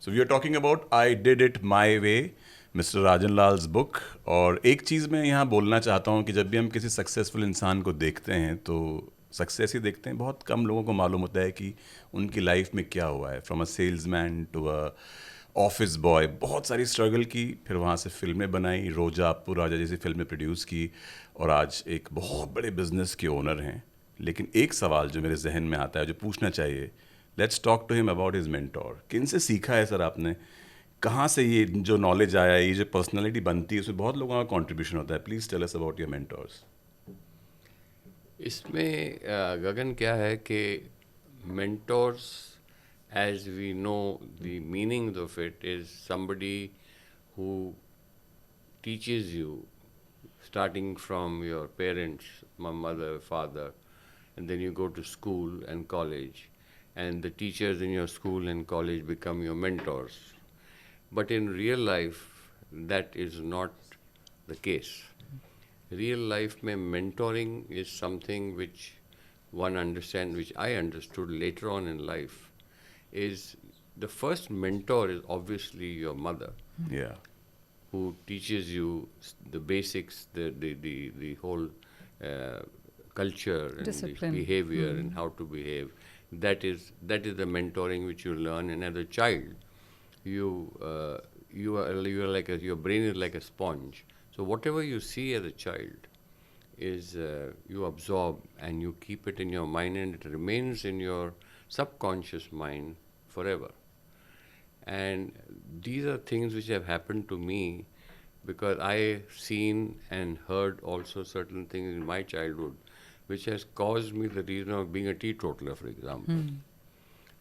So we are talking about I Did It My Way, mister Rajan Lals book. और एक चीज़ मैं यहाँ बोलना चाहता हूँ कि जब भी हम किसी सक्सेसफुल इंसान को देखते हैं तो सक्सेस ही देखते हैं। बहुत कम लोगों को मालूम होता है कि उनकी लाइफ में क्या हुआ है, from a salesman to a office boy. बहुत सारी स्ट्रगल की, फिर वहाँ से फिल्में बनाई, रोजा अप्पू राजा जैसी फिल्में प्रोड्यूस की, और आज एक बहुत बड़े बिजनेस के ओनर हैं। लेकिन एक सवाल जो मेरे जहन में आता है, जो पूछना चाहिए, let's talk to him about his mentor. किन से सीखा है सर आपने? कहाँ से ये जो नॉलेज आया है, ये जो पर्सनालिटी बनती है, उसमें बहुत लोगों का कंट्रीब्यूशन होता है। Please tell us about your mentors. इसमें गगन क्या है कि mentors, as we know the meanings of it, is somebody who teaches you starting from your parents, my mother, father, and then you go to school and college, and the teachers in your school and college become your mentors. But in real life, that is not the case. Real life mein mentoring is something which one understands, which I understood later on in life, is the first mentor is obviously your mother, Yeah. who teaches you the basics, the whole uh, culture and the Discipline. behavior and how to behave. That is the mentoring which you learn. And as a child, you are like your brain is like a sponge. So whatever you see as a child is you absorb and you keep it in your mind, and it remains in your subconscious mind forever. And these are things which have happened to me because I seen and heard also certain things in my childhood which has caused me the reason of being a teetotaler, for example.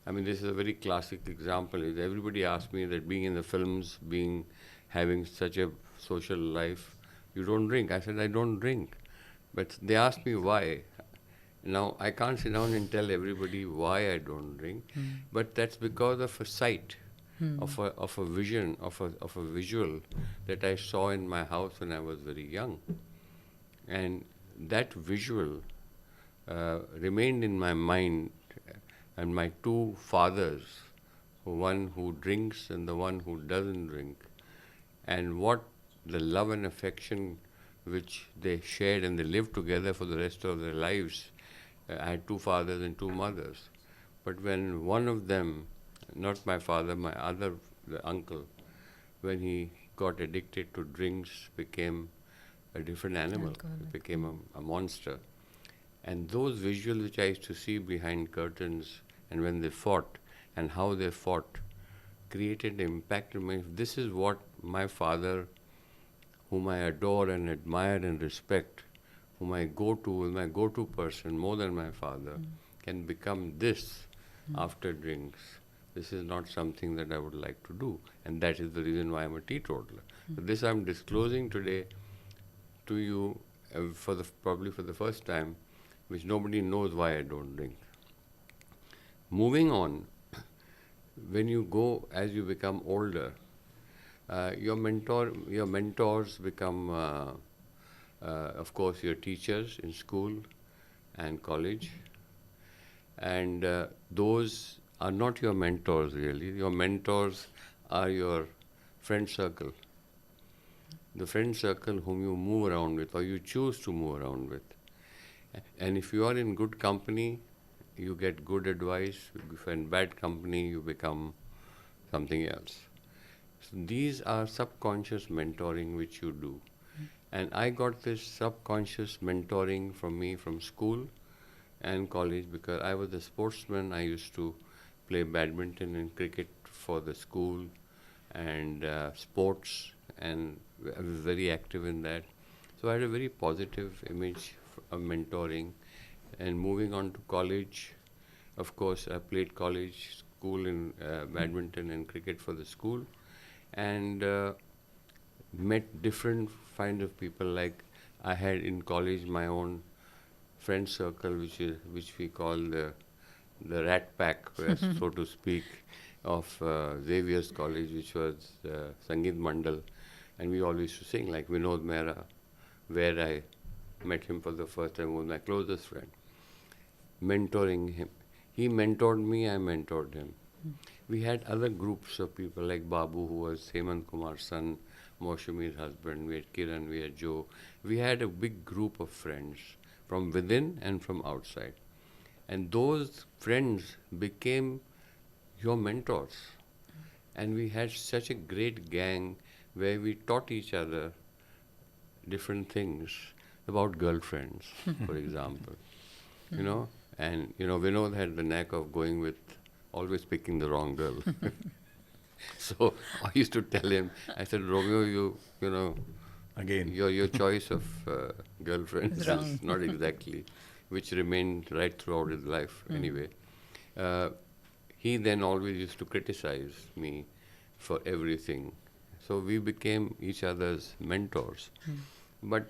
I mean, this is a very classic example. Is everybody asks me that being in the films, having such a social life, you don't drink. I said, I don't drink. But they asked me why. Now, I can't sit down and tell everybody why I don't drink, but that's because of a sight, of a vision, of a visual that I saw in my house when I was very young. And that visual remained in my mind, and my two fathers, one who drinks and the one who doesn't drink, and what the love and affection which they shared, and they lived together for the rest of their lives. I had two fathers and two mothers. But when one of them, not my father, my other the uncle, when he got addicted to drinks, became a different animal, Alcoholic. became a monster. And those visuals which I used to see behind curtains, and when they fought and how they fought, created impact in me. This is what my father, whom I adore and admire and respect, whom I go to, my go-to person more than my father, can become this after drinks. This is not something that I would like to do, and that is the reason why I'm a teetotaler. So this I'm disclosing today to you probably for the first time, which nobody knows why I don't drink. Moving on, when you go, as you become older, your mentors become, of course, your teachers in school and college, and those are not your mentors really. Your mentors are your friend circle, the friend circle whom you move around with or you choose to move around with. And if you are in good company, you get good advice. If you're in bad company, you become something else. So these are subconscious mentoring which you do. And I got this subconscious mentoring from me from school and college because I was a sportsman. I used to play badminton and cricket for the school and sports, and I was very active in that. So I had a very positive image of mentoring. And moving on to college, of course, I played college, school in badminton and cricket for the school, and met different kind of people. Like I had in college my own friend circle, which we call the rat pack, so to speak, of Xavier's College, which was Sangeet Mandal, and we all used to sing like Vinod Mehra, where I met him for the first time, was my closest friend. Mentoring him, he mentored me, I mentored him. We had other groups of people like Babu, who was Hemant Kumar's son, Moshumi's husband. We had Kiran, we had Joe. We had a big group of friends from within and from outside. And those friends became your mentors. And we had such a great gang where we taught each other different things about girlfriends, for example. You know, and Vinod had the knack of going with always picking the wrong girl. So I used to tell him, I said, Romeo, you know, Again. your choice of girlfriends It's wrong. is not exactly, which remained right throughout his life anyway. He then always used to criticize me for everything. So we became each other's mentors. But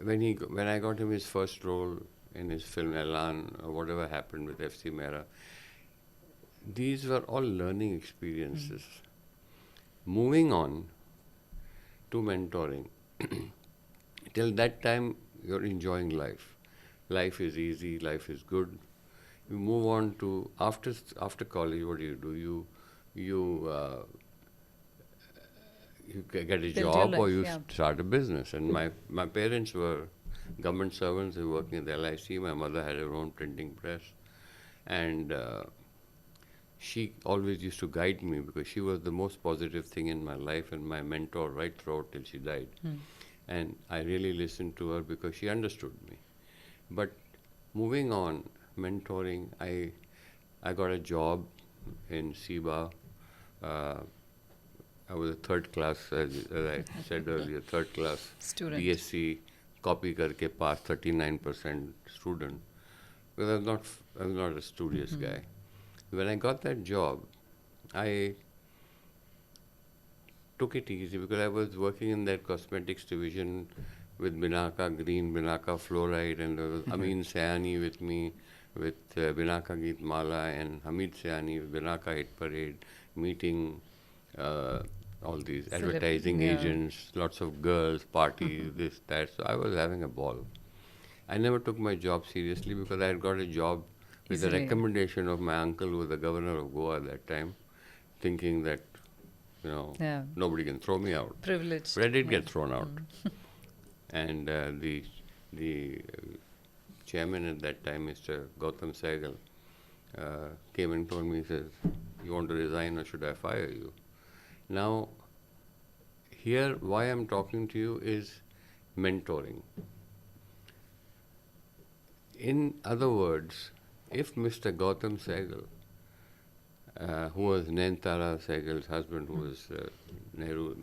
when I got him his first role in his film Elan, or whatever happened with FC Mera, these were all learning experiences. Moving on to mentoring, till that time you're enjoying life. Life is easy, life is good. You move on to after college. What do? You get a Build your job or life, you yeah. start a business. And my parents were government servants. They were working at the LIC. My mother had her own printing press, and she always used to guide me because she was the most positive thing in my life and my mentor right throughout till she died. And I really listened to her because she understood me. But moving on, mentoring, I got a job in SIBA. I was a third class, as I said earlier, third class Student. BSc, copy karke pass, 39% student. Because I was not a studious guy. When I got that job, I took it easy because I was working in that cosmetics division with Binaka Green, Binaka Fluoride, and there was Amin Sayani with me, with Binaka Geet Mala and Hamid Sayani with Binaka Hit Parade, meeting all these advertising yeah. agents, lots of girls, parties, this, that. So I was having a ball. I never took my job seriously because I had got a job with a Easily. recommendation of my uncle, who was the governor of Goa at that time, thinking that, Yeah. nobody can throw me out. Privileged. But I did Yeah. get thrown out. And the chairman at that time, Mr. Gautam Sehgal, came and told me, he says, you want to resign or should I fire you? Now, here, why I'm talking to you is mentoring. In other words, if Mr. Gautam Sehgal, who was Nayanthara Sehgal's husband, who was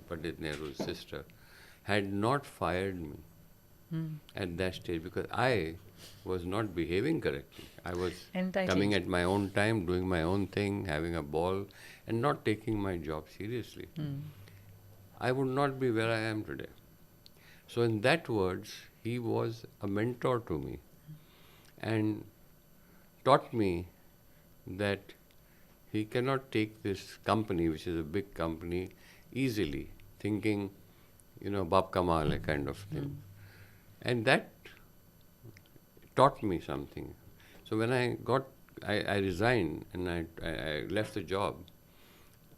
Pandit Nehru's sister, had not fired me at that stage because I was not behaving correctly. I was Entitled. coming at my own time, doing my own thing, having a ball, and not taking my job seriously. I would not be where I am today. So in that words, he was a mentor to me and taught me that he cannot take this company, which is a big company, easily, thinking, Bap Kamal kind of thing. And that taught me something. So when I resigned and I left the job,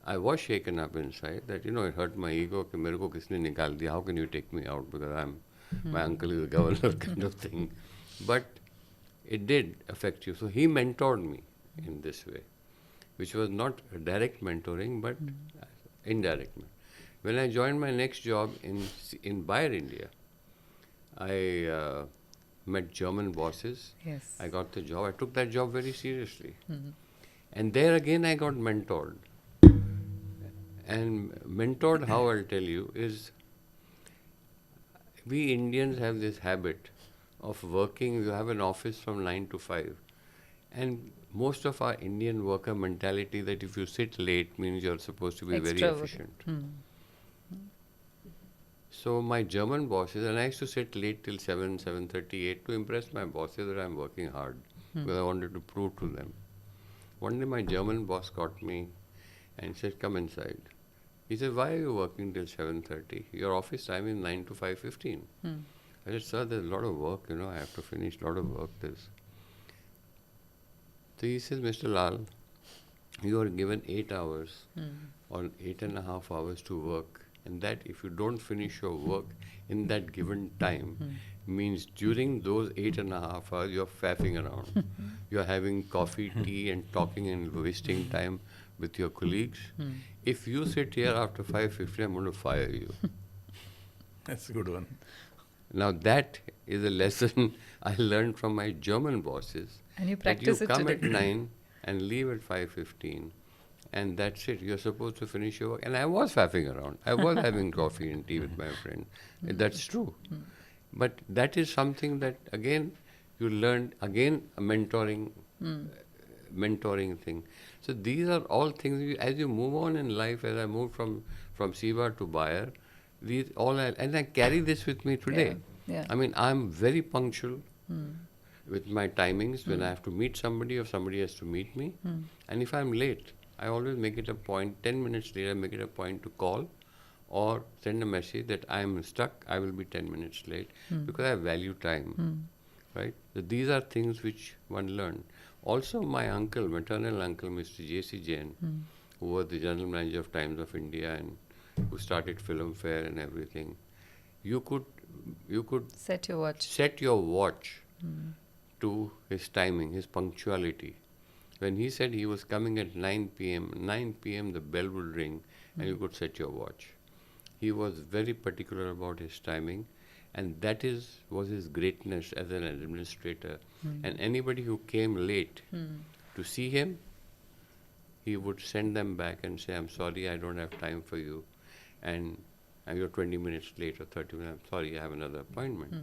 I was shaken up inside that, it hurt my ego, कि मेरे को किसने निकाल दिया, how can you take me out because my uncle is a governor kind of thing. But it did affect you. So he mentored me in this way, which was not direct mentoring, but indirect. When I joined my next job in Bayer India, I met German bosses. Yes. I got the job. I took that job very seriously. And there again I got mentored. And mentored, how I'll tell you, is we Indians have this habit of working. You have an office from 9 to 5. And most of our Indian worker mentality that if you sit late means you're supposed to be very Extrovert. efficient. So my German bosses, and I used to sit late till 7, 7:30, 8 to impress my bosses that I'm working hard because I wanted to prove to them. One day my German boss caught me and said, come inside. He said, why are you working till 7:30? Your office time is 9 to 5:15. I said, sir, there's a lot of work, I have to finish a lot of work. So he says, Mr. Lall, You are given 8 hours or 8.5 hours to work, and that if you don't finish your work in that given time, means during those 8.5 hours you're faffing around. You're having coffee, tea, and talking and wasting time with your colleagues. If you sit here after 5:50, I'm going to fire you. That's a good one. Now that is a lesson I learned from my German bosses. And you That you practice it come today. at 9 and leave at 5:15, and that's it. You're supposed to finish your work. And I was faffing around. I was having coffee and tea with my friend. That's true. But that is something that again you learned again a mentoring thing. So these are all things as you move on in life. As I moved from Siva to Bayer, these all and I carry this with me today. Yeah. I mean, I'm very punctual with my timings when I have to meet somebody or somebody has to meet me. And if I'm late, I always make it a point. 10 minutes later, I make it a point to call or send a message that I'm stuck. I will be 10 minutes late because I value time. Right? So these are things which one learned. Also, my uncle, maternal uncle, Mr. J.C. Jain, who was the general manager of Times of India and who started Filmfare and everything, you could Set your watch. set your watch to his timing, his punctuality. When he said he was coming at 9 p.m., 9 p.m. the bell would ring and you could set your watch. He was very particular about his timing, and that was his greatness as an administrator. And anybody who came late to see him, he would send them back and say, I'm sorry, I don't have time for you. And you're 20 minutes late or 30 minutes, I'm sorry, I have another appointment.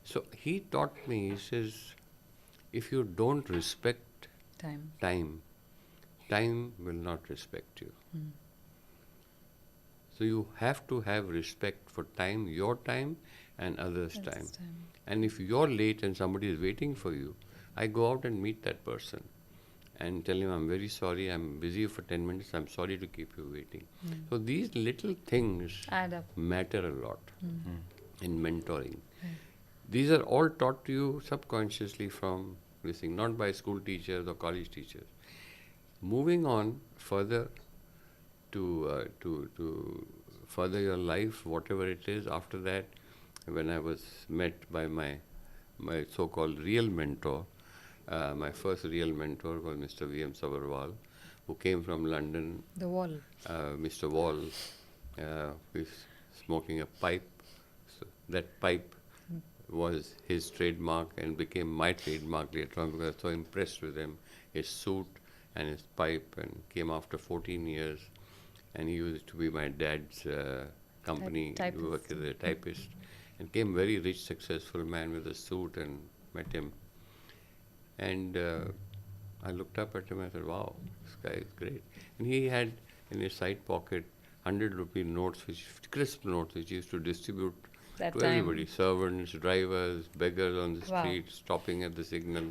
So he taught me, he says, if you don't respect Time. time will not respect you. So you have to have respect for time, your time and others' time. And if you're late and somebody is waiting for you, I go out and meet that person and tell him, I'm very sorry, I'm busy for 10 minutes, I'm sorry to keep you waiting. So these little things Add up. matter a lot in mentoring. These are all taught to you subconsciously from listening, not by school teachers or college teachers. Moving on further to further your life, whatever it is, after that, when I was met by my so-called real mentor, my first real mentor was Mr. V.M. Sabarwal, who came from London. The wall. Mr. Wall, who is smoking a pipe. So that pipe was his trademark and became my trademark later on because I was so impressed with him, his suit and his pipe, and came after 14 years. And he used to be my dad's company, work as a typist, and came very rich, successful man with a suit, and met him. And I looked up at him and I said, wow, this guy is great. And he had in his side pocket 100-rupee notes, crisp notes, which he used to distribute to everybody, servants, drivers, beggars on the street, stopping at the signal,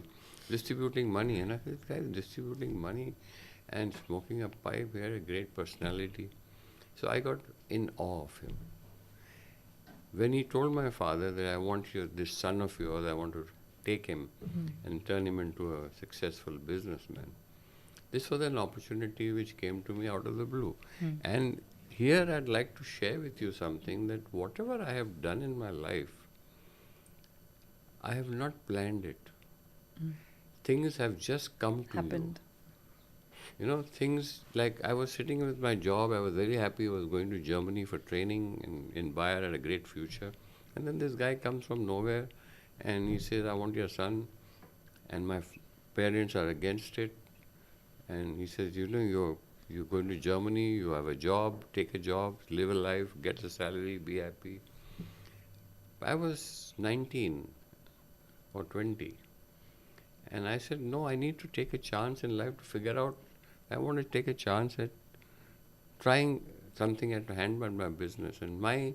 distributing money. And I said, this guy is distributing money and smoking a pipe. He had a great personality. So I got in awe of him. When he told my father that I want this son of yours, I want to take him and turn him into a successful businessman, this was an opportunity which came to me out of the blue. And here I'd like to share with you something, that whatever I have done in my life, I have not planned it. Things have just come to Happened. you. You know, things like I was sitting with my job, I was very happy, I was going to Germany for training in Bayer, had a great future. And then this guy comes from nowhere and he says, I want your son. And my parents are against it. And he says, you know, you're going to Germany, you have a job, take a job, live a life, get a salary, be happy. I was 19 or 20. And I said, no, I need to take a chance in life to figure out, I want to take a chance at trying something at hand by my business. And my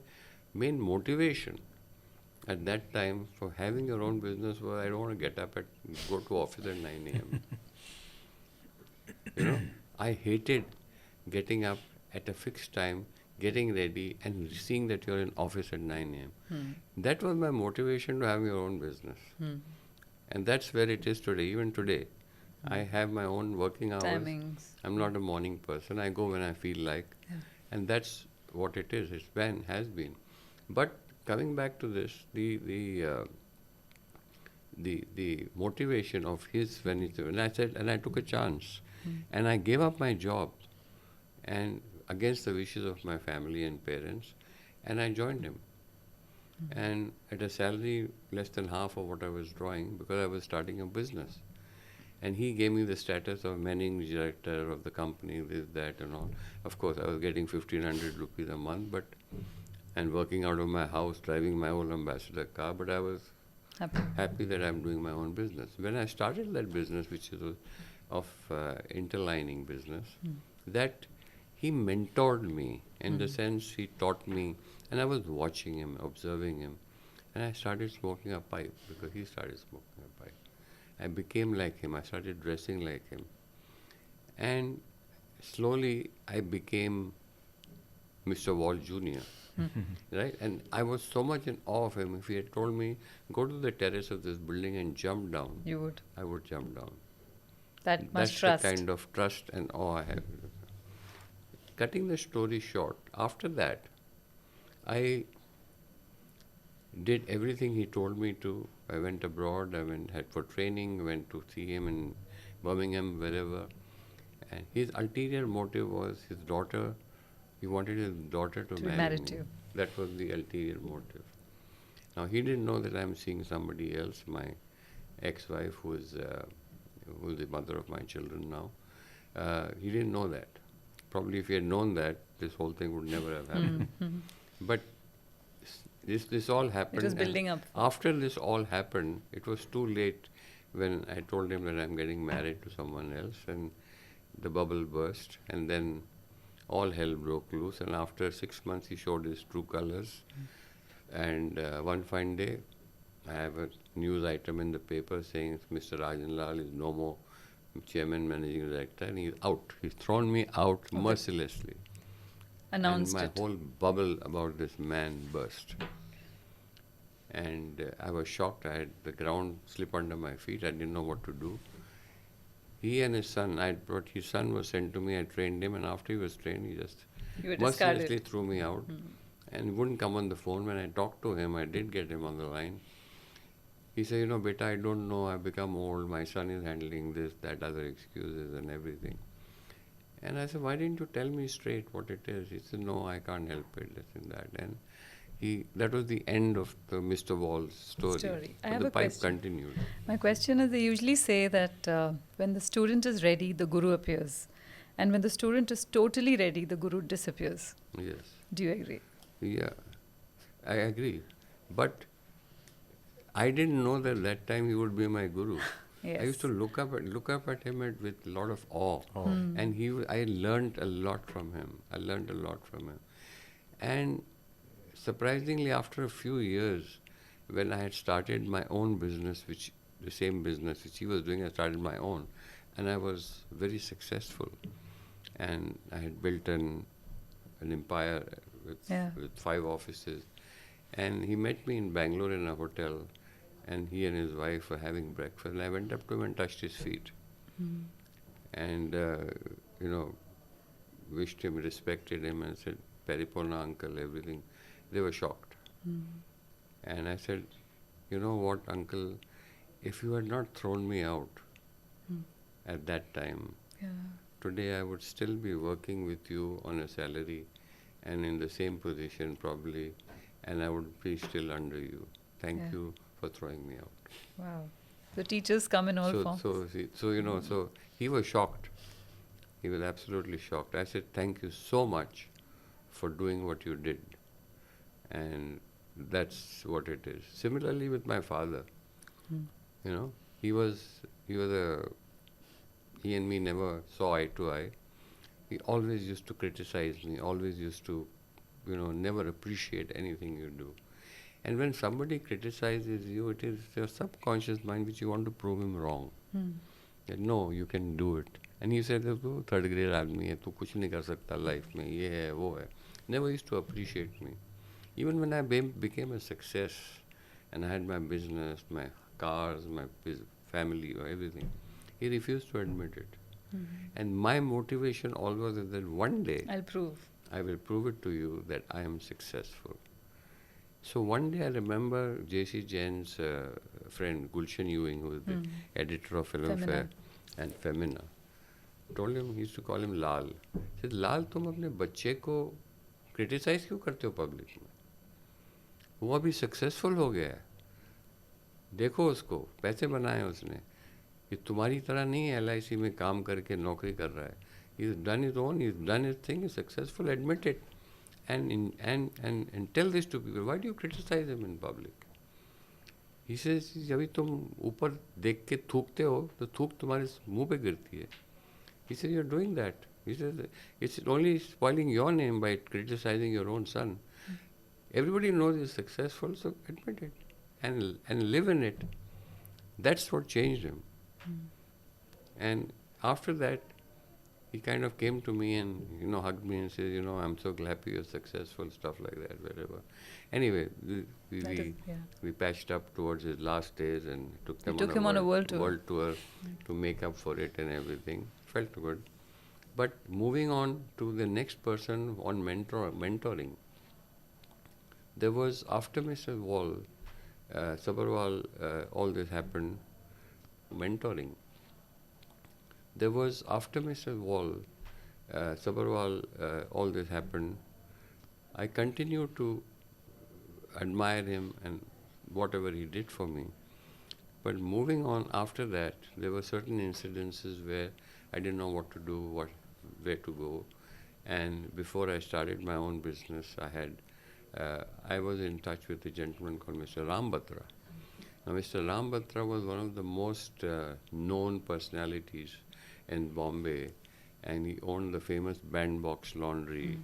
main motivation at that time for having your own business was I don't want to get up go to office at 9 a.m. You know, I hated getting up at a fixed time, getting ready and seeing that you're in office at 9 a.m. That was my motivation to have your own business. And that's where it is today. Even today, I have my own working hours. Timings. I'm not a morning person. I go when I feel like. Yeah. And that's what it is. It's been, has been. But coming back to this, the motivation of his when I said, and I took a chance, and I gave up my job, and against the wishes of my family and parents, and I joined him. And at a salary less than half of what I was drawing, because I was starting a business. And he gave me the status of managing director of the company, this, that, and all. Of course, I was getting 1,500 rupees a month, and working out of my house, driving my own ambassador car, but I was happy that I'm doing my own business. When I started that business, which is of interlining business, that he mentored me in the sense he taught me, and I was watching him, observing him, and I started smoking a pipe because he started smoking a pipe. I became like him. I started dressing like him. And slowly I became Mr. Wall Jr. Right? And I was so much in awe of him. If he had told me, go to the terrace of this building and jump down, You would. I would jump down. That much That's trust. the kind of trust and awe I have. Cutting the story short, after that, I did everything he told me to. I went abroad, I had for training, went to see him in Birmingham, wherever. And his ulterior motive was his daughter. He wanted his daughter to be marry married me. to you. That was the ulterior motive. Now he didn't know that I'm seeing somebody else, my ex-wife, who is the mother of my children now. He didn't know that. Probably if he had known that, this whole thing would never have happened. But this all happened. It was and building up. After this all happened, it was too late when I told him that I'm getting married to someone else, and the bubble burst, and then all hell broke loose. And after 6 months, he showed his true colors. And one fine day, I have a news item in the paper saying Mr. Rajan Lall is no more chairman, managing director, and he's out. He's thrown me out mercilessly. Announced and it. my whole bubble about this man burst. And I was shocked. I had the ground slip under my feet. I didn't know what to do. He and his son, his son was sent to me. I trained him, and after he was trained, he just You were mercilessly discarded. threw me out. And he wouldn't come on the phone. When I talked to him, I did get him on the line. He said, beta, I don't know. I've become old. My son is handling this, that, other excuses and everything. And I said, why didn't you tell me straight what it is? He said, no, I can't help it, this and that. And that was the end of the Mr. Wall's story. I But have the a pipe question. continued. My question is, they usually say that when the student is ready, the guru appears. And when the student is totally ready, the guru disappears. Yes. Do you agree? Yeah, I agree. But I didn't know that time he would be my guru. Yes. I used to look up at him with a lot of awe. And I learned a lot from him. And surprisingly, after a few years, when I had started my own business, the same business which he was doing, I started my own. And I was very successful. And I had built an empire with 5 offices. And he met me in Bangalore in a hotel, and he and his wife were having breakfast. And I went up to him and touched his feet. And, wished him, respected him, and said, Peripona, uncle, everything. They were shocked. And I said, you know what, uncle, if you had not thrown me out at that time, today I would still be working with you on a salary and in the same position probably, and I would be still under you. Thank you for throwing me out. Wow. The teachers come in all forms. So he was shocked. He was absolutely shocked. I said, thank you so much for doing what you did. And that's what it is. Similarly with my father, he and me never saw eye to eye. He always used to criticize me, always used to, never appreciate anything you do. And when somebody criticizes you, it is your subconscious mind which you want to prove him wrong. That, no, you can do it. And he said, "Tu third grade आदमी है, तू कुछ नहीं कर सकता life में, ये है, वो है." Never used to appreciate me. Even when I became a success and I had my business, my cars, my family, everything, He refused to admit it. And my motivation always is that one day I'll prove. I will prove it to you that I am successful. So one day I remember J.C. Jain's friend Gulshan Ewing, who is the editor of Filmfare and Femina, told him, he used to call him Lal. He said, Lal, तुम अपने बच्चे को criticize क्यों करते हो public में? वो अभी successful हो गया है. देखो उसको, पैसे बनाए उसने. ये तुम्हारी तरह नहीं है LIC में काम करके नौकरी कर रहा है. He's done his own, he's done his thing, he's successful, admit it. And tell this to people. Why do you criticize him in public? He says, जब तुम ऊपर देख के थूकते हो तो थूक तुम्हारे मुंह पे गिरती है. He says, you're doing that. He says, it's only spoiling your name by criticizing your own son. Everybody knows he's successful, so admit it and live in it. That's what changed him. And after that, he kind of came to me and, hugged me and said, I'm so happy you're successful, stuff like that, whatever. Anyway, we patched up towards his last days and took him on a world tour to make up for it and everything. Felt good. But moving on to the next person on mentoring, there was, after Mr. Wall, Sabharwal, all this happened, mentoring. There was, after Mr. Wall, Sabharwal, all this happened, I continued to admire him and whatever he did for me. But moving on after that, there were certain incidences where I didn't know what to do, where to go. And before I started my own business, I was in touch with a gentleman called Mr. Ram Batra. Now, Mr. Ram Batra was one of the most known personalities in Bombay, and he owned the famous Bandbox Laundry,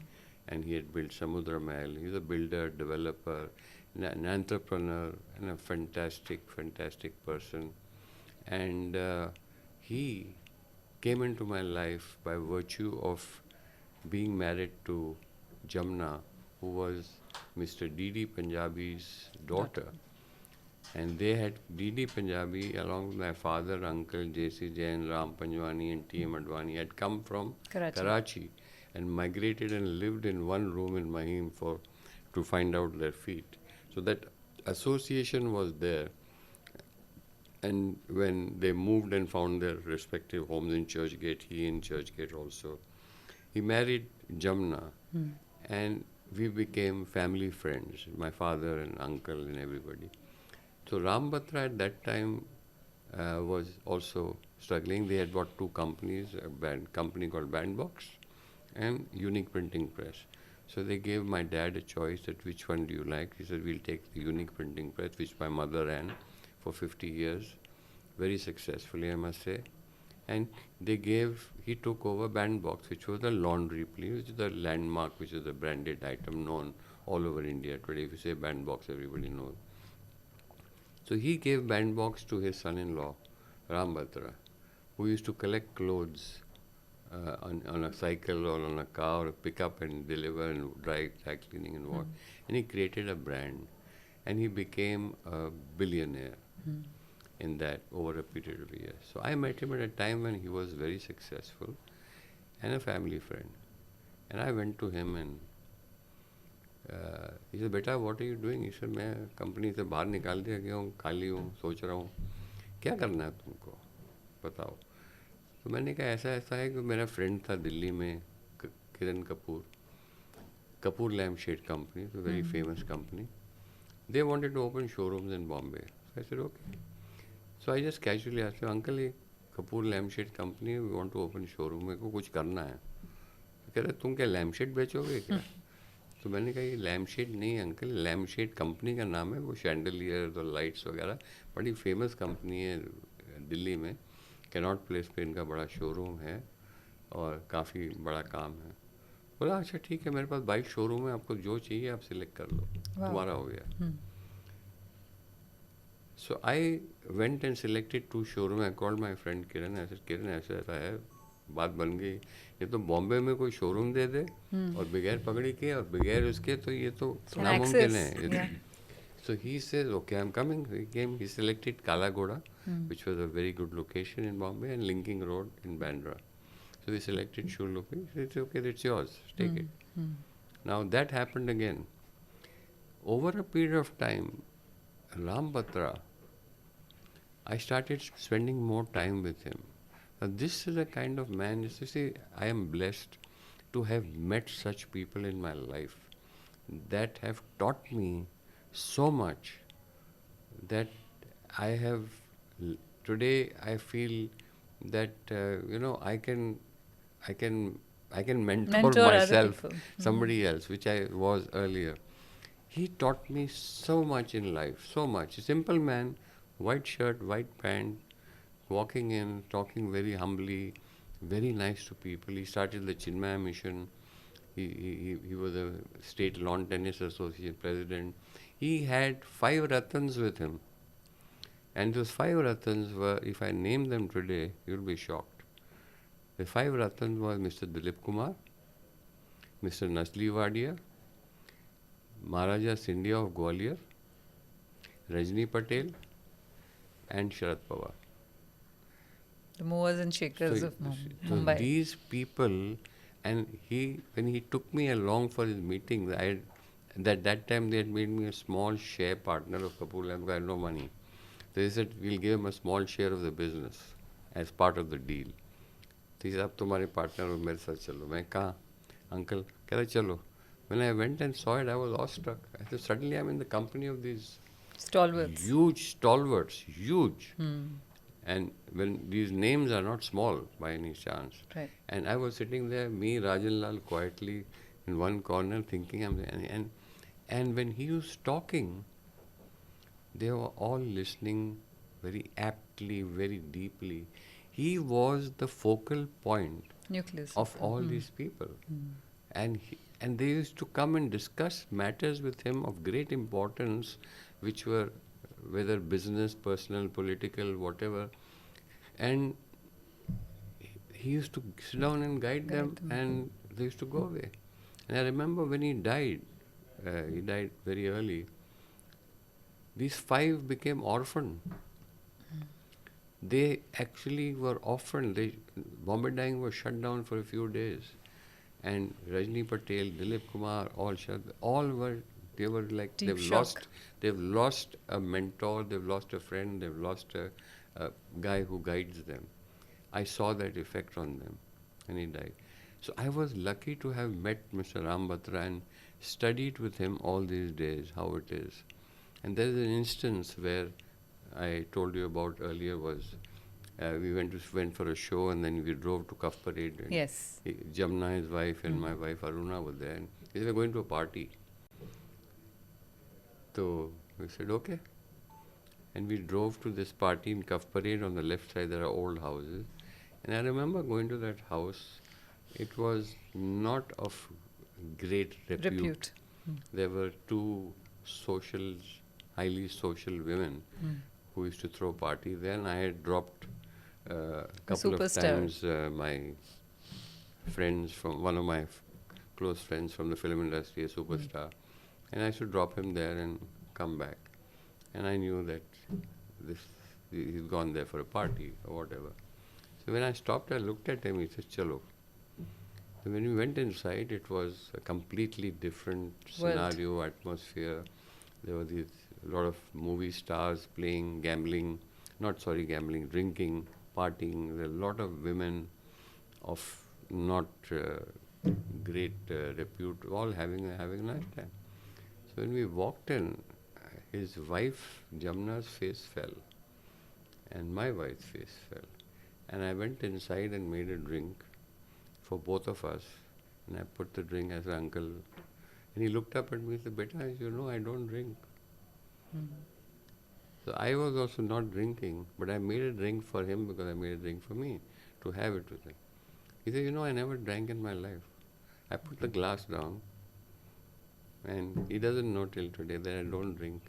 and he had built Samudra Mahal. He's a builder, developer, an entrepreneur, and a fantastic, fantastic person. And he came into my life by virtue of being married to Jamna, who was Mr. D.D. Punjabi's daughter. And they had D.D. Punjabi, along with my father, uncle, J.C. Jain, Ram Panjwani and T.M. Advani, had come from Karachi and migrated and lived in one room in Mahim to find out their feet. So that association was there. And when they moved and found their respective homes in Churchgate, he in Churchgate also, he married Jamna. And we became family friends, my father and uncle and everybody. So Ram Batra at that time was also struggling. They had bought two companies, a company called Bandbox and Unique Printing Press. So they gave my dad a choice that which one do you like. He said, we'll take the Unique Printing Press, which my mother ran for 50 years, very successfully, I must say. And he took over Bandbox, which was a laundry place, which is the landmark, which is a branded item known all over India today. If you say Bandbox, everybody knows. So he gave Bandbox to his son-in-law, Ram Batra, who used to collect clothes on a cycle or on a car, or pick up and deliver and dry cleaning and what. And he created a brand. And he became a billionaire in that over a period of years. So I met him at a time when he was very successful and a family friend. And I went to him and he said, "Beta, what are you doing?" He said, "मैं company से बाहर निकाल दिया गया हूँ, खाली हूँ, सोच रहा हूँ, क्या करना है तुमको, बताओ." तो मैंने कहा ऐसा है कि मेरा फ्रेंड था दिल्ली में, किरण कपूर लैम्प शेड कंपनी, तो very famous company. They wanted to open showrooms in Bombay. So I said, okay. So I just casually asked him, "Uncle, ये Kapoor lamp shade company, we want to open showroom, मेरे को कुछ करना है." तो कह रहे, तुम क्या लैम्प शेड बेचोगे क्या? तो मैंने कहा, ये लैम्प शेड नहीं अंकल, लैम्प शेड कंपनी का नाम है, वो शैंडलियर और लाइट्स वगैरह बड़ी फेमस कंपनी है दिल्ली में. कैनॉट प्लेस पे इनका बड़ा शोरूम है और काफ़ी बड़ा काम है. बोला, अच्छा ठीक है, मेरे पास 22 शोरूम है, आपको जो चाहिए आप सिलेक्ट कर लो, तुम्हारा हो गया. So I went and selected 2 showroom. I called my friend Kiran. ऐसे किरण ऐसा है, बात बन गई. ये तो बॉम्बे में कोई शोरूम दे दे और बगैर पगड़ी के और बगैर उसके, तो ये तो नामुमकिन है. So he says, okay, I'm coming. He came, he selected Kalagoda, which was a very good location in Bombay, and Linking Road in Bandra. So we selected Shulupi. He said, okay, that's yours. Take it. Now that happened again. Over a period of time, Ram Batra, I started spending more time with him. Now this is a kind of man, you see, I am blessed to have met such people in my life that have taught me so much that I have, today I feel that, I can, I can mentor Mentor other myself, people. somebody else, which I was earlier. He taught me so much in life, so much. A simple man, white shirt, white pant, walking in, talking very humbly, very nice to people. He started the Chinmaya Mission. He was a state lawn tennis association president. He had 5 Ratans with him. And those 5 Ratans were, if I name them today, you'll be shocked. The 5 Ratans were Mr. Dilip Kumar, Mr. Nasli Wadia, Maharaja Scindia of Gwalior, Rajni Patel, and Sharad Pawar. The movers and shakers of So Mumbai. these people, and when he took me along for his meetings, that time they had made me a small share partner of Kapoor Lamb because I had no money. So they said, we'll give him a small share of the business as part of the deal. So he said, अब तुम्हारे partner हो मेरे साथ चलो. मैं कहा, uncle, कहता चलो. When I went and saw it, I was awestruck. I said, suddenly I'm in the company of these Stalwarts. huge stalwarts, huge. And when these names are not small by any chance. Right. And I was sitting there, me, Rajan Lall, quietly in one corner thinking, and when he was talking, they were all listening very aptly, very deeply. He was the focal point Nucleus. of all these people. And they used to come and discuss matters with him of great importance, which were whether business, personal, political, whatever. And he used to sit down and guide them, and they used to go away. And I remember when he died very early, these 5 became orphaned. They actually were orphaned. Bombay Dyeing was shut down for a few days. And Rajni Patel, Dilip Kumar, they were like, Deep they've lost a mentor, they've lost a friend, they've lost a guy who guides them. I saw that effect on them when he died. So I was lucky to have met Mr. Ram Batra and studied with him all these days, how it is. And there is an instance where I told you about earlier was, we went for a show and then we drove to Cuff Parade. And Yes. Jamna, his wife, and my wife Aruna were there. And they were going to a party. So we said, okay. And we drove to this party in Cuff Parade. On the left side, there are old houses. And I remember going to that house. It was not of great repute. There were 2 highly social women who used to throw parties there. And I had dropped a couple of times my friends one of my close friends from the film industry, a superstar. And I should drop him there and come back. And I knew that he's gone there for a party or whatever. So when I stopped, I looked at him, he said, chalo. So when we went inside, it was a completely different scenario, atmosphere. There were a lot of movie stars playing, drinking, partying. There were a lot of women of not great repute, all having a nice time. So when we walked in, his wife, Jamna's face fell, and my wife's face fell. And I went inside and made a drink for both of us. And I put the drink as uncle. And he looked up at me and said, Beta, you know, I don't drink. So I was also not drinking, but I made a drink for him because I made a drink for me to have it with him. He said, you know, I never drank in my life. I put the glass down, and he doesn't know till today that I don't drink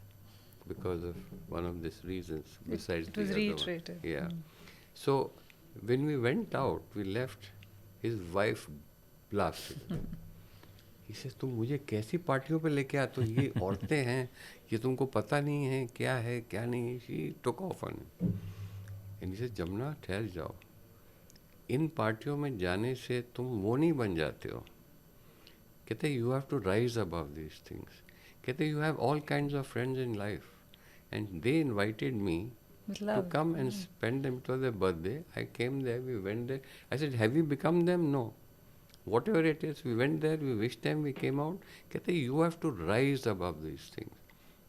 because of one of these reasons. Besides it was the reiterated. other one. Yeah. So when we went out, we left, his wife blasted. इसे तुम मुझे कैसी पार्टियों पे लेके आते हो, ये औरतें हैं, ये तुमको पता नहीं है क्या नहीं. She took off on and इसे जमुना ठहर जाओ, इन पार्टियों में जाने से तुम वो नहीं बन जाते हो. कहते you have to rise above these things. कहते you have all kinds of friends in life and they invited me With to love. come and spend them. It was their birthday. I came there, we went there. I said, have you become them? No. Whatever it is, we went there, we wished them, we came out. कहते you have to rise above these things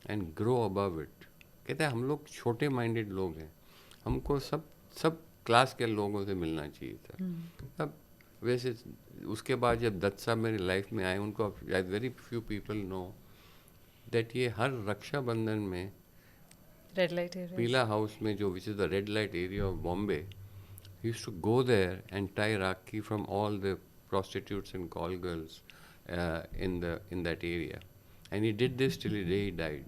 and grow above it. कहते हम लोग छोटे minded लोग हैं, हमको सब सब क्लास के लोगों से मिलना चाहिए था. अब वैसे उसके बाद जब दत्त साहब मेरी लाइफ में आए, उनको very few people know that ये हर रक्षाबंधन में Red light area. पीला हाउस में, जो which is the red light area of Bombay, he used to go there and tie rakhi from all the prostitutes and call girls in that area, and he did this till the day he died.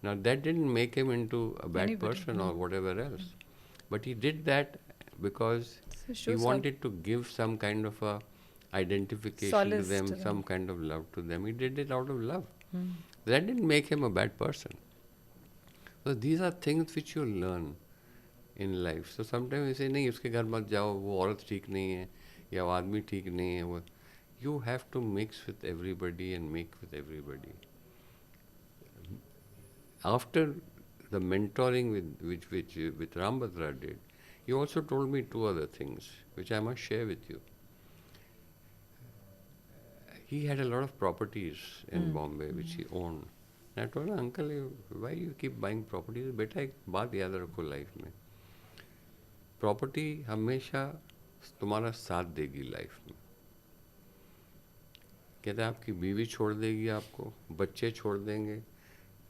Now that didn't make him into a bad Anybody, person or whatever else, but he did that because So he shows wanted to give some kind of a identification Solace to them, to them. some kind of love to them. He did it out of love. Hmm. That didn't make him a bad person. So these are things which you learn in life. So sometimes you say नहीं उसके घर मत जाओ, वो औरत ठीक नहीं है या वो आदमी ठीक नहीं है. वो you have to mix with everybody and make with everybody. After the mentoring with Rambhadra did, he also told me two other things which I must share with you. He had a lot of properties in Bombay which he owned. And I told him, uncle, why you keep buying properties? बेटा एक बात याद रखो life में, property हमेशा तुम्हारा साथ देगी लाइफ में. कहते हैं आपकी बीवी छोड़ देगी आपको, बच्चे छोड़ देंगे,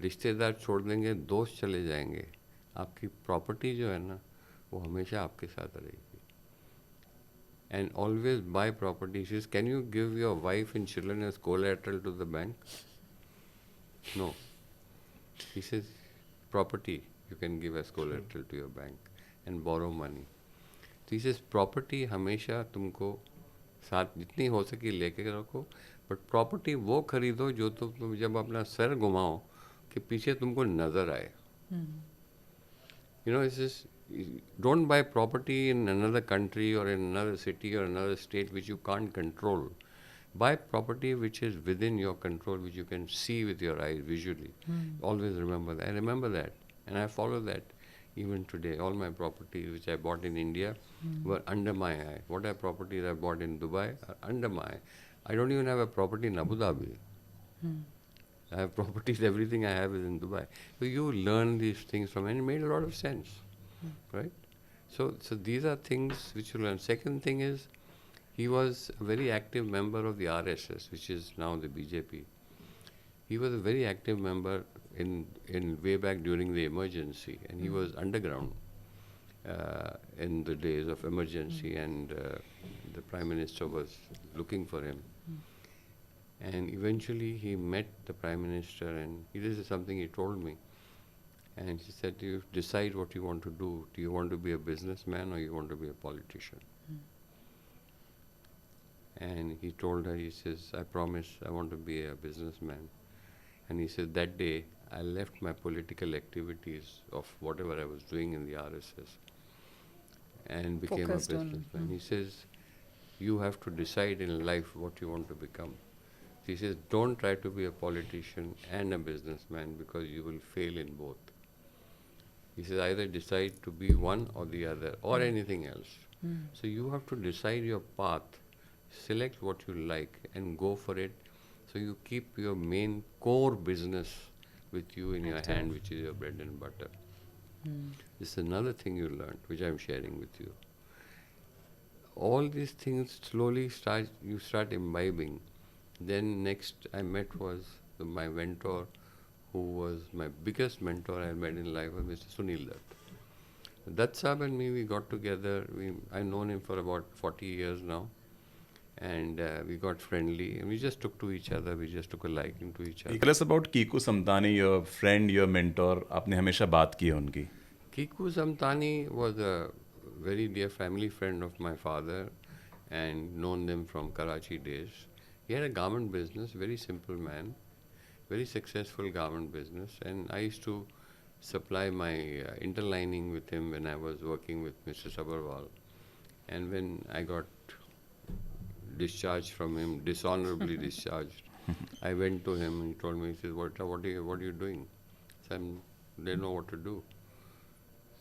रिश्तेदार छोड़ देंगे, दोस्त चले जाएंगे, आपकी प्रॉपर्टी जो है ना वो हमेशा आपके साथ रहेगी. And always buy property. She says, can you give your wife and children as collateral to the bank? No. He says, property you can give as collateral to your bank and borrow money. So he says, property हमेशा तुमको साथ जितनी हो सके लेके रखो, but property वो खरीदो जो तुम जब अपना सर घुमाओ कि पीछे तुमको नज़र आए. You know, it's just, don't buy property in another country or in another city or another state which you can't control. Buy property which is within your control, which you can see with your eyes visually. Always remember that. I remember that, and I follow that even today. All my properties which I bought in India were under my eye. What are properties I bought in Dubai are under my eye. I don't even have a property in Abu Dhabi. I have properties, everything I have is in Dubai. So you learn these things from, and it made a lot of sense, right? So these are things which you learn. Second thing is, he was a very active member of the RSS, which is now the BJP. He was a very active member in way back during the emergency, and he was underground in the days of emergency, and the Prime Minister was looking for him. And eventually he met the Prime Minister, and this is something he told me. And he said, you decide what you want to do. Do you want to be a businessman or you want to be a politician? And he told her, he says, I promise I want to be a businessman. And he said, that day I left my political activities of whatever I was doing in the RSS and became Focused a on, businessman. He says, you have to decide in life what you want to become. He says, don't try to be a politician and a businessman because you will fail in both. He says, either decide to be one or the other or anything else. So you have to decide your path, select what you like and go for it. So you keep your main core business with you in your hand, which is your bread and butter. This is another thing you learned, which I'm sharing with you. All these things slowly you start imbibing. Then next I met was my mentor, who was my biggest mentor I met in life, was Mr. Sunil Dutt. Dutt Saab and me, we got together. I've known him for about 40 years now. And we got friendly, and we just took to each other. We just took a liking to each other. Tell us about Kiku Samtani, your friend, your mentor. आपने हमेशा बात की है उनकी. Kiku Samtani was a very dear family friend of my father, and known them from Karachi days. He had a garment business, very simple man, very successful garment business, and I used to supply my interlining with him when I was working with Mr. Sabharwal. And when I got discharged from him, dishonorably discharged, I went to him and he told me, he says, what are you doing? I said, they know what to do.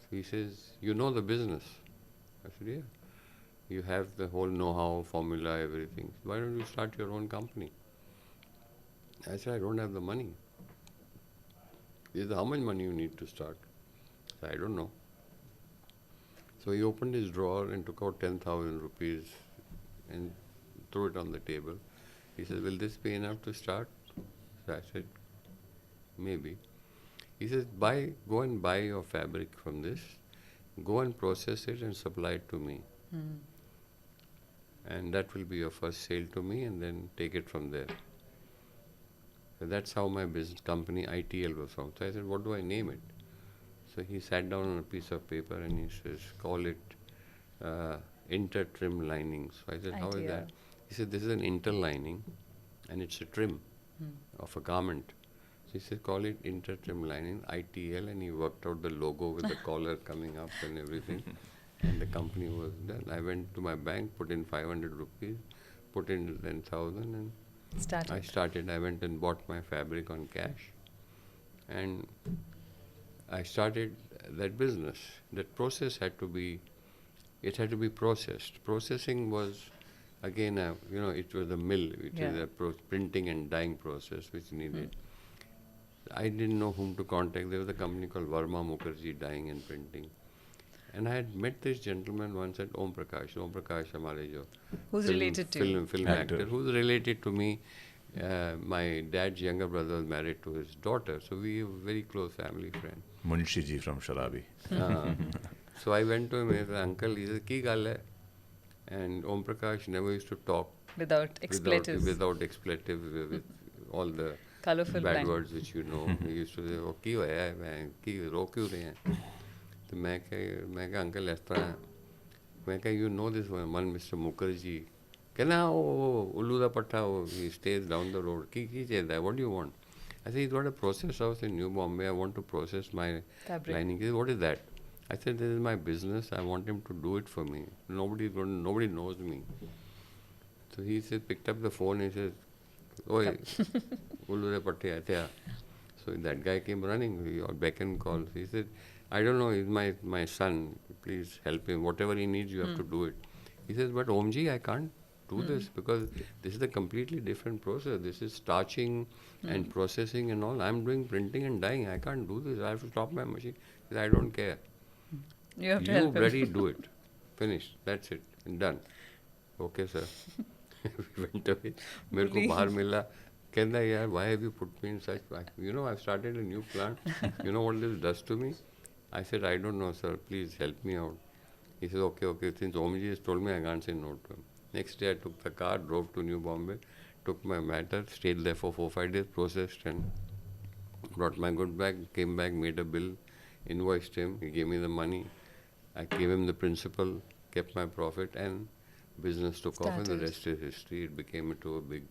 So he says, you know the business? I said, yeah. You have the whole know-how, formula, everything. Why don't you start your own company? I said, I don't have the money. He said, how much money you need to start? I said, I don't know. So he opened his drawer and took out 10,000 rupees and threw it on the table. He said, will this be enough to start? So I said, maybe. He says, go and buy your fabric from this, go and process it and supply it to me. And that will be your first sale to me, and then take it from there. So that's how my business company ITL was formed. So I said, what do I name it? So he sat down on a piece of paper and he says, call it inter-trim linings. So I said, how is that? He said, this is an interlining and it's a trim of a garment. So he said, call it inter-trim lining, ITL, and he worked out the logo with the collar coming up and everything. And the company was done. I went to my bank, put in 500 rupees, put in 10,000, and I started. I went and bought my fabric on cash. And I started that business. That process had to be processed. Processing was, again, it was a mill, which is a printing and dyeing process which needed. I didn't know whom to contact. There was a company called Verma Mukherjee Dyeing and Printing. And I had met this gentleman once at Om Prakash. Om Prakash, hamare jo who's related to you? Film actor, who's related to me. My dad's younger brother was married to his daughter, so we were very close family friend. Munshi ji from Sharabi. So I went to him and said, uncle, he said, ki gal hai? And Om Prakash never used to talk Without expletives. Without expletives, with all the Colorful bad words which you know. He used to say, oh, ki hoya hai, ki ro kyun rahe hain? तो मैं कहा uncle इस तरह मैं कहा you know this one Mr. Mukherjee कहना वो उल्लू दा पट्टा वो he stays down the road की चाहिए what do you want? I said, he's got a process house in New Bombay. I want to process my fabric. lining. He said, what is that? I said, this is my business. I want him to do it for me. Nobody knows me. So he said, picked up the phone and he said, oi, ullu de patte aate. So that guy came running. He beck and call. He said, I don't know, he's my son. Please help him. Whatever he needs, you have to do it. He says, but Omji, I can't do this because this is a completely different process. This is starching and processing and all. I'm doing printing and dyeing. I can't do this. I have to stop my machine. He said, I don't care. You have to help him. You bloody do it. Finished. That's it. And done. Okay, sir. We went away. मेरे को बाहर मिला. कहता यार, why have you put me in such? I've started a new plant. You know what this does to me? I said, I don't know, sir. Please help me out. He said, okay. Since Omji has told me, I can't say no to him. Next day, I took the car, drove to New Bombay, took my matter, stayed there for 4-5 days, processed and brought my good back, came back, made a bill, invoiced him. He gave me the money. I gave him the principal, kept my profit, and business took off, and the rest is history. It became into a big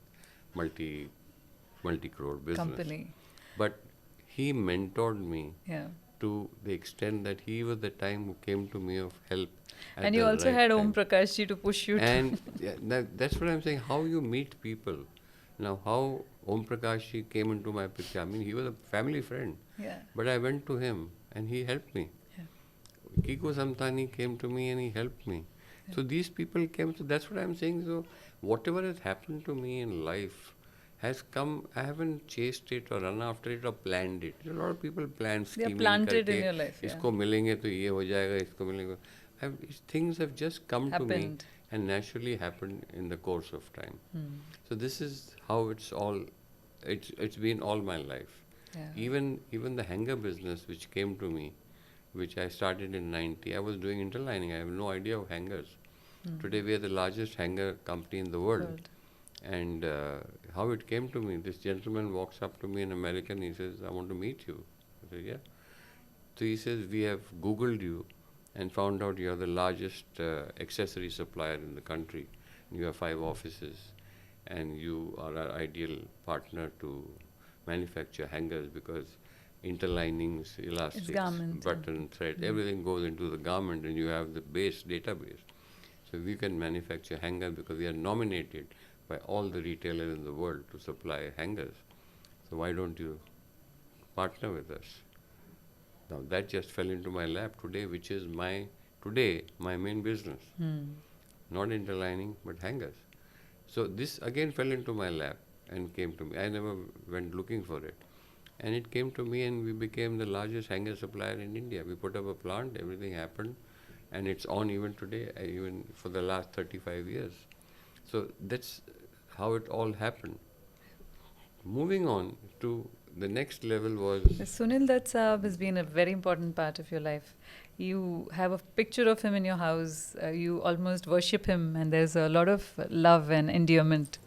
multi-crore business. Company. But he mentored me. Yeah. To the extent that he was the time who came to me of help. And you also had Om Prakash ji to push you. And that's what I'm saying, how you meet people. Now, how Om Prakash ji came into my picture. I mean, he was a family friend. Yeah. But I went to him and he helped me. Yeah. Kiko Samtani came to me and he helped me. Yeah. So these people came. So that's what I'm saying. So whatever has happened to me in life has come, I haven't chased it or run after it or planned it. A lot of people plan scheming. They are planted in your life. Isko milenge to ye ho jayega, isko milenge. Things have just come to me and naturally happened in the course of time. So this is how it's been all my life. Yeah. Even the hanger business which came to me, which I started in 90, I was doing interlining. I have no idea of hangers. Today we are the largest hanger company in the world. And how it came to me, this gentleman walks up to me, an American, he says, I want to meet you. I said, yeah. So he says, we have Googled you and found out you are the largest accessory supplier in the country. You have 5 offices. and you are our ideal partner to manufacture hangers because interlinings, elastics, garment, button, thread, everything goes into the garment and you have the base database. So we can manufacture hangers because we are nominated by all the retailers in the world to supply hangers. So why don't you partner with us? Now that just fell into my lap today, which is my main business. Not interlining, but hangers. So this again fell into my lap and came to me. I never went looking for it. And it came to me and we became the largest hanger supplier in India. We put up a plant, everything happened, and it's on even today, even for the last 35 years. So that's how it all happened. Moving on to the next level was Sunil Dutt Saab has been a very important part of your life. You have a picture of him in your house. You almost worship him, and there's a lot of love and endearment.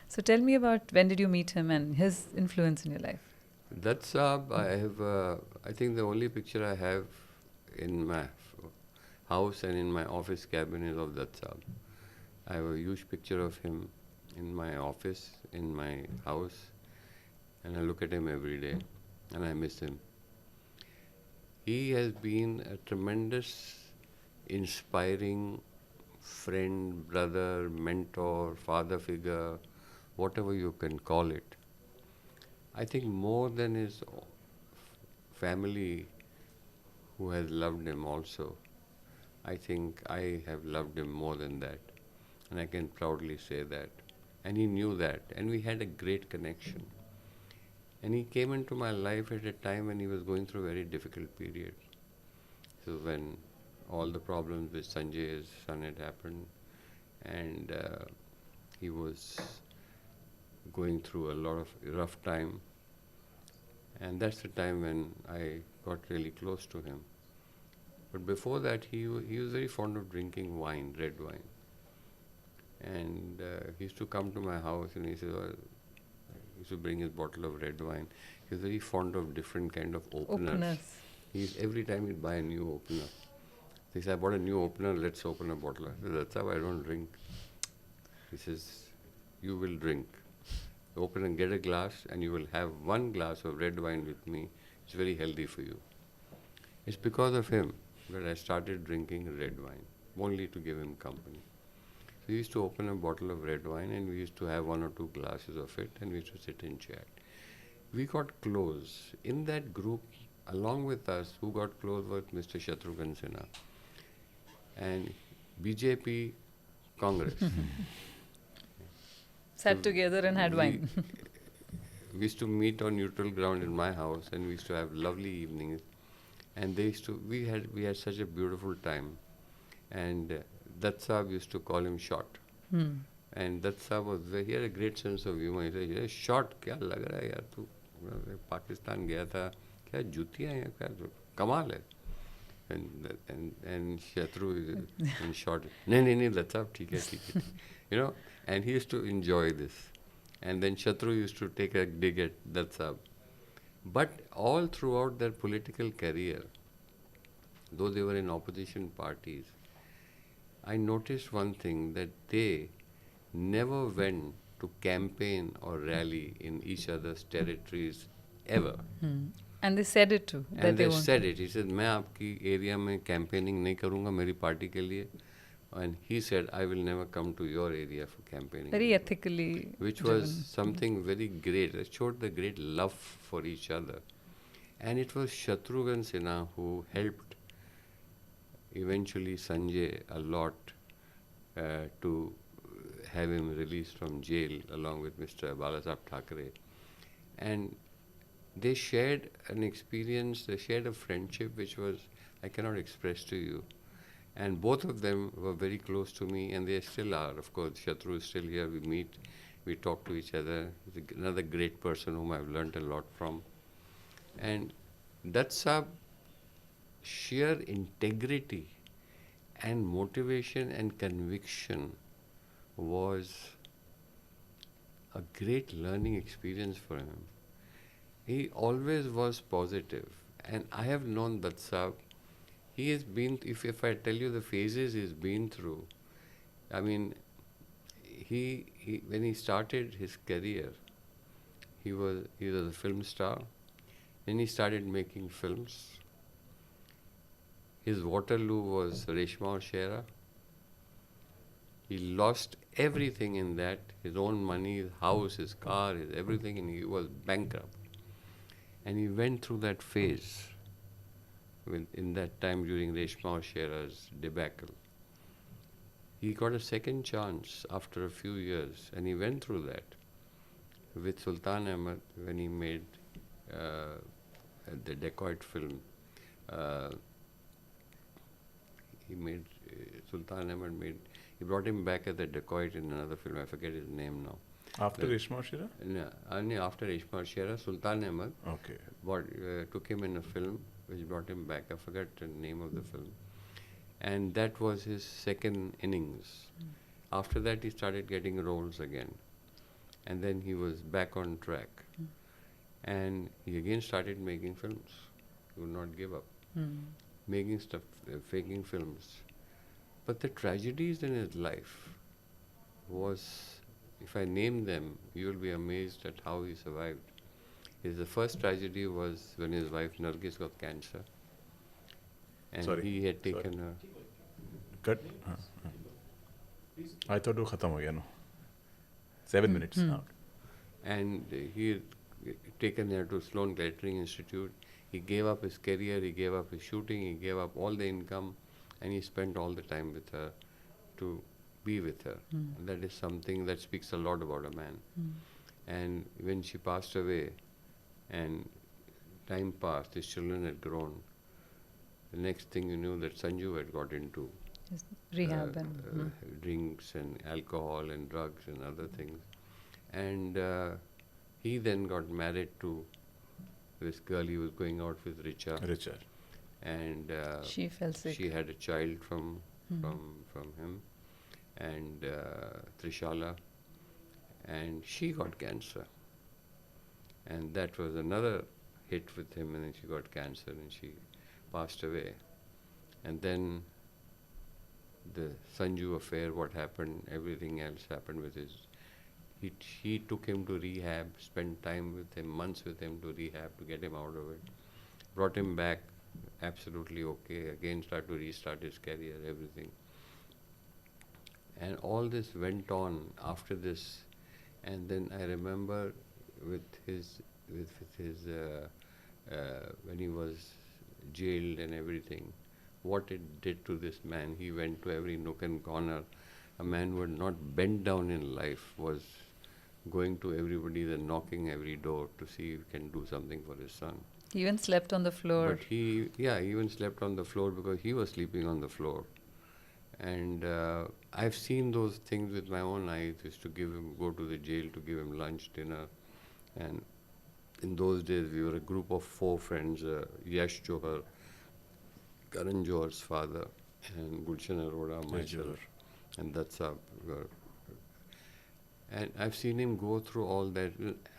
So tell me about when did you meet him and his influence in your life? Dutt Saab. I have, I think the only picture I have in my house and in my office cabin is of Dutt Saab. I have a huge picture of him in my office, in my house, and I look at him every day and I miss him. He has been a tremendous, inspiring friend, brother, mentor, father figure, whatever you can call it. I think more than his family who has loved him also. I think I have loved him more than that. And I can proudly say that. And he knew that. And we had a great connection. And he came into my life at a time when he was going through a very difficult period. So when all the problems with Sanjay's son had happened, and he was going through a lot of rough time, and that's the time when I got really close to him. But before that, he was very fond of drinking wine, red wine. And he used to come to my house and he said, he used to bring his bottle of red wine. He was very fond of different kind of openers. Every time he'd buy a new opener. He said, I bought a new opener, let's open a bottle. I said, that's how I don't drink. He says, you will drink. Open and get a glass and you will have one glass of red wine with me. It's very healthy for you. It's because of him that I started drinking red wine, only to give him company. So we used to open a bottle of red wine and we used to have one or two glasses of it and we used to sit and chat. We got close. In that group, along with us, who got close was Mr. Shatrughan Sinha and BJP Congress. Sat together and had wine. We used to meet on neutral ground in my house and we used to have lovely evenings. And we had such a beautiful time. And Dutt Saab used to call him Shot. And Dutt Saab he had a great sense of humor. He said, Shot, kya lag raha hai yaar tu? Pakistan gaya tha, kya jutiyan hai, kya kamal hai. And Shatru in short, nahi, Dutt Saab, theek hai. You know, and he used to enjoy this. And then Shatru used to take a dig at Dutt Saab. But all throughout their political career, though they were in opposition parties, I noticed one thing, that they never went to campaign or rally in each other's territories ever. And they said it too. And they said it. He said, मैं आपकी area में campaigning नहीं करूँगा मेरी party के लिए. And he said, I will never come to your area for campaigning. Very ethically which was something very great. It showed the great love for each other. And it was Shatrughan Sinha who helped eventually Sanjay a lot to have him released from jail along with Mr. Balasaheb Thackeray. And they shared an experience, they shared a friendship which was, I cannot express to you. And both of them were very close to me, and they still are. Of course, Shatru is still here. We meet, we talk to each other. He's another great person whom I've learnt a lot from. And Dutt Saab, sheer integrity and motivation and conviction was a great learning experience for him. He always was positive. And I have known Dutt Saab. He has been, if I tell you the phases he's been through, I mean, when he started his career, he was a film star. Then he started making films. His Waterloo was Reshma aur Shera. He lost everything in that, his own money, his house, his car, his everything, and he was bankrupt. And he went through that phase in that time during Reshma aur Shera's debacle. He got a second chance after a few years, and he went through that with Sultan Ahmed when he made the dacoit film. Sultan Ahmed made. He brought him back as a dacoit in another film. I forget his name now. After Reshma aur Shera? No, after Reshma aur Shera, Sultan Ahmed Okay. took him in a film which brought him back. I forget the name of the film. And that was his second innings. After that, he started getting roles again. And then he was back on track. And he again started making films. He would not give up. Making stuff, faking films. But the tragedies in his life was, if I name them, you will be amazed at how he survived. The first tragedy was when his wife Nargis got cancer. And he had taken her. Cut. I thought it was khatam. No. 7 minutes. And he had taken her to Sloan Kettering Institute. He gave up his career, he gave up his shooting, he gave up all the income, and he spent all the time with her to be with her. And that is something that speaks a lot about a man. And when she passed away and time passed, his children had grown, the next thing you knew that Sanju had got into rehab and drinks and alcohol and drugs and other things. And he then got married to this girl he was going out with, Richa. And she fell sick. She had a child from him, and Trishala, and she got cancer. And that was another hit with him, and then she got cancer and she passed away. And then the Sanju affair, what happened, everything else happened with his. He took him to rehab, spent time with him, months with him to rehab to get him out of it. Brought him back, absolutely okay, again started to restart his career, everything. And all this went on after this. And then I remember with his when he was jailed and everything, what it did to this man. He went to every nook and corner. A man who had not bent down in life was going to everybody, then knocking every door to see if he can do something for his son. He even slept on the floor. But he even slept on the floor because he was sleeping on the floor. And I've seen those things with my own eyes. Used to go to the jail to give him lunch, dinner. And in those days, we were a group of 4 friends, Yash Johar, Karan Johar's father, and Gulshan Arora, myself. And that's our. And I've seen him go through all that.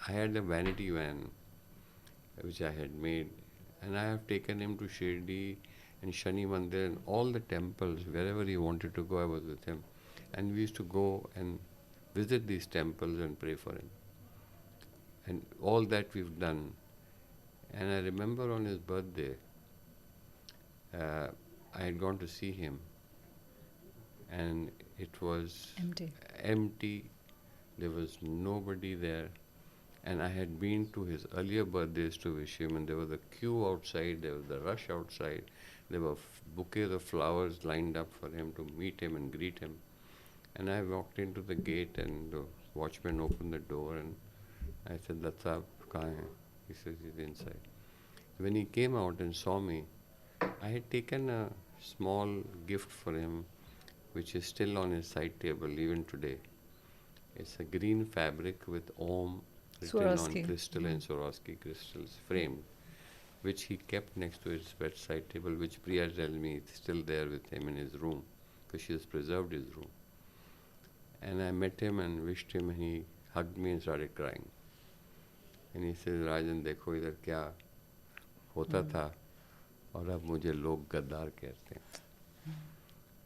I had a vanity van, which I had made, and I have taken him to Shirdi and Shani Mandir and all the temples. Wherever he wanted to go, I was with him. And we used to go and visit these temples and pray for him. And all that we've done. And I remember on his birthday, I had gone to see him, and it was empty. There was nobody there. And I had been to his earlier birthdays to wish him, and there was a queue outside, there was a rush outside, there were bouquets of flowers lined up for him to meet him and greet him. And I walked into the gate, and the watchman opened the door, and I said, "Lata, kahan hai?" He says, "He's inside." When he came out and saw me, I had taken a small gift for him, which is still on his side table even today. It's a green fabric with Om written on crystal and Swarovski crystals framed, which he kept next to his bedside table, which Priya tells me is still there with him in his room, because she has preserved his room. And I met him and wished him, and he hugged me and started crying. And he says, "Rajan, देखो इधर क्या होता था, और अब मुझे लोग गद्दार कहते हैं."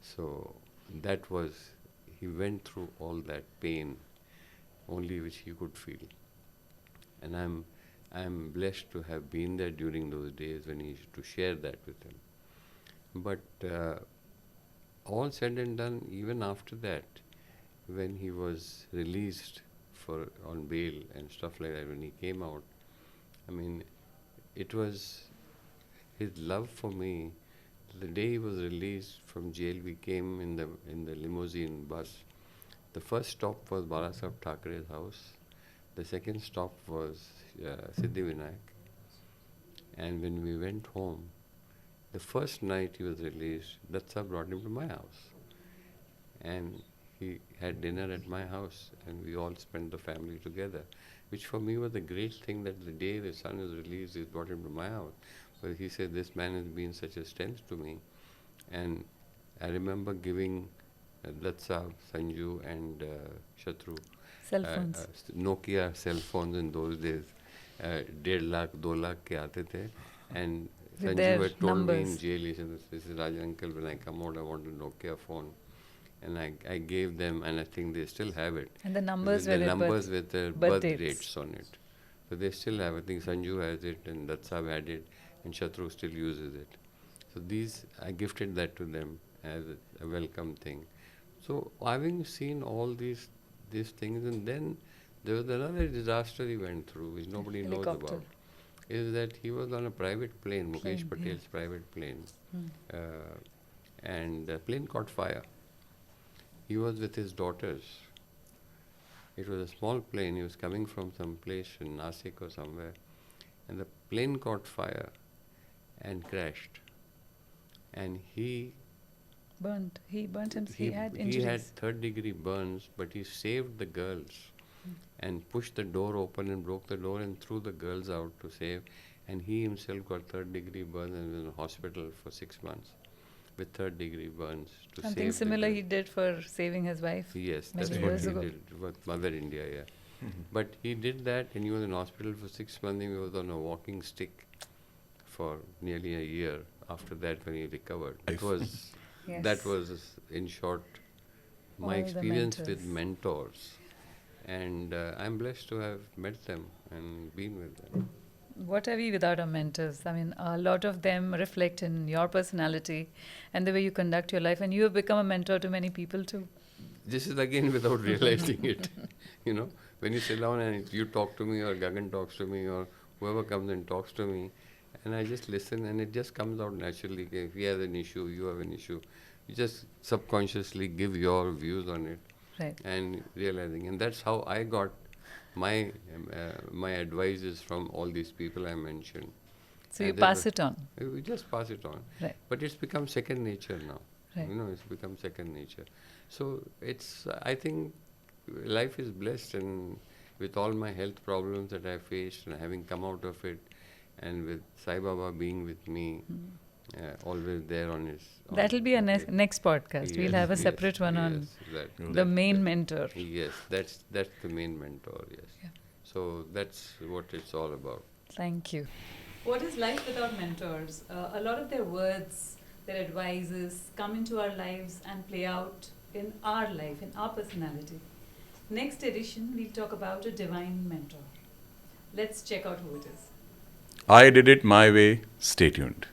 So that was he went through all that pain, only which he could feel. And I'm blessed to have been there during those days when he used to share that with him. But all said and done, even after that, when he was released on bail and stuff like that, when he came out, I mean, it was his love for me. The day he was released from jail, we came in the limousine bus. The first stop was Balasaheb Thackeray's house. The second stop was Siddhivinayak. And when we went home, the first night he was released, Datsa brought him to my house. And he had dinner at my house, and we all spent the family together, which for me was a great thing, that the day the son is released, he brought him to my house. But he said, this man has been such a strength to me. And I remember giving Datsa, Sanju and Shatru Cell phones. Nokia cell phones in those days. 1.5 lakh, 2 lakh ke aate the. And With Sanju their had told me in numbers. jail, he said, this is Rajan uncle, when I come out, I want a Nokia phone. And I gave them, and I think they still have it. And the numbers with were the their numbers with their birth birth dates. dates on it. So they still have it. I think Sanju has it, and Datsab had it, and Shatru still uses it. So these, I gifted that to them as a welcome thing. So having seen all these things, and then there was another disaster he went through, which nobody knows Helicopter. about, is that he was on a private plane, Mukesh Plane, Patel's yeah. private plane, Hmm. and the plane caught fire. He was with his daughters. It was a small plane. He was coming from some place in Nasik or somewhere, and the plane caught fire and crashed. And he Burnt. He burnt himself. He had injuries. he had third-degree burns, but he saved the girls and pushed the door open and broke the door and threw the girls out to save. And he himself got third-degree burns and was in hospital for 6 months with third-degree burns to Something save similar the he did for saving his wife. Yes, many that's what years he ago. did with Mother India, yeah. But he did that, and he was in hospital for 6 months. He was on a walking stick for nearly a year after that when he recovered. It was, Yes. that was, in short, my All the experience with mentors. mentors. And I'm blessed to have met them and been with them. What are we without our mentors? I mean, a lot of them reflect in your personality and the way you conduct your life, and you have become a mentor to many people too. This is again without realizing it. You know, when you sit down and you talk to me, or Gagan talks to me, or whoever comes and talks to me, and I just listen, and it just comes out naturally. Okay, if he has an issue, you have an issue. You just subconsciously give your views on it, Right. and realizing. And that's how I got my advices from all these people I mentioned. So And you they pass were- it on. We just pass it on. Right. But it's become second nature now. Right. You know, it's become second nature. So it's, I think life is blessed, and with all my health problems that I faced and having come out of it, and with Sai Baba being with me, always there on his... That'll be a next podcast. We'll have a separate one on the main mentor. Yes, that's the main mentor, yes. Yeah. So that's what it's all about. Thank you. What is life without mentors? A lot of their words, their advices come into our lives and play out in our life, in our personality. Next edition, we'll talk about a divine mentor. Let's check out who it is. I did it my way. Stay tuned.